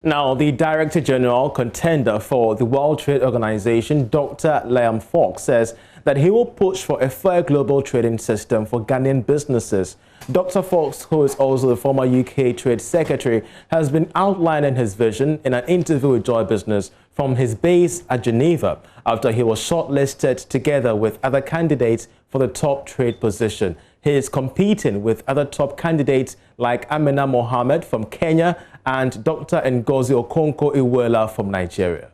Now, the Director-General Contender for the World Trade Organization, Dr. Liam Fox, says that he will push for a fair global trading system for Ghanaian businesses. Dr. Fox, who is also the former UK Trade Secretary, has been outlining his vision in an interview with Joy Business from his base at Geneva after he was shortlisted together with other candidates for the top trade position. He is competing with other top candidates like Amina Mohammed from Kenya and Dr. Ngozi Okonkwo-Iweala from Nigeria.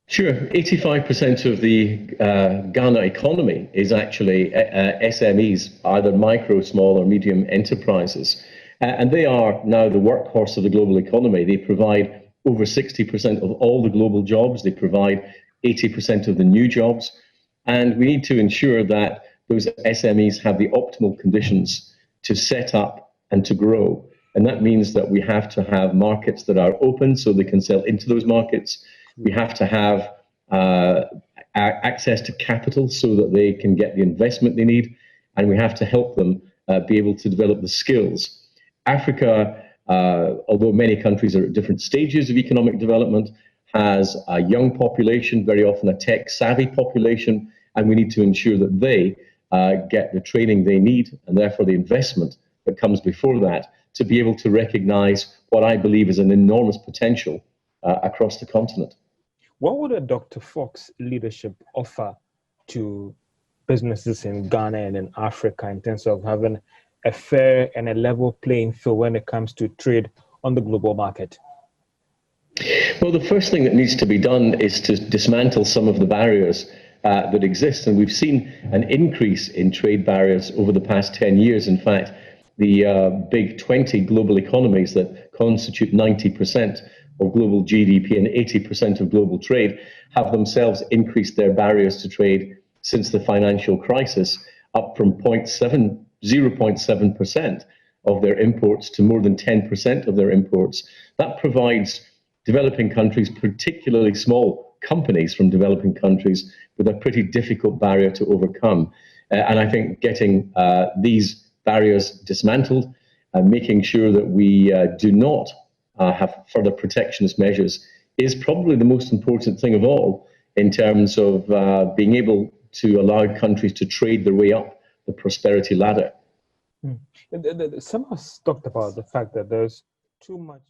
Sure. 85% of the Ghana economy is actually SMEs, either micro, small or medium enterprises. And they are now the workhorse of the global economy. They provide over 60% of all the global jobs. They provide 80% of the new jobs. And we need to ensure that those SMEs have the optimal conditions to set up and to grow. And that means that we have to have markets that are open so they can sell into those markets. We have to have access to capital so that they can get the investment they need. And we have to help them be able to develop the skills. Africa, although many countries are at different stages of economic development, has a young population, very often a tech-savvy population, and we need to ensure that they get the training they need and therefore the investment that comes before that to be able to recognize what I believe is an enormous potential across the continent. What would a Dr. Fox leadership offer to businesses in Ghana and in Africa in terms of having a fair and a level playing field when it comes to trade on the global market? Well, the first thing that needs to be done is to dismantle some of the barriers that exist. And we've seen an increase in trade barriers over the past 10 years. In fact, the big 20 global economies that constitute 90% of global GDP and 80% of global trade have themselves increased their barriers to trade since the financial crisis, up from 0.7% of their imports to more than 10% of their imports. That provides developing countries, particularly small companies from developing countries, with a pretty difficult barrier to overcome. And I think getting these barriers dismantled and making sure that we do not have further protectionist measures is probably the most important thing of all in terms of being able to allow countries to trade their way up the prosperity ladder. Some have talked about the fact that there's too much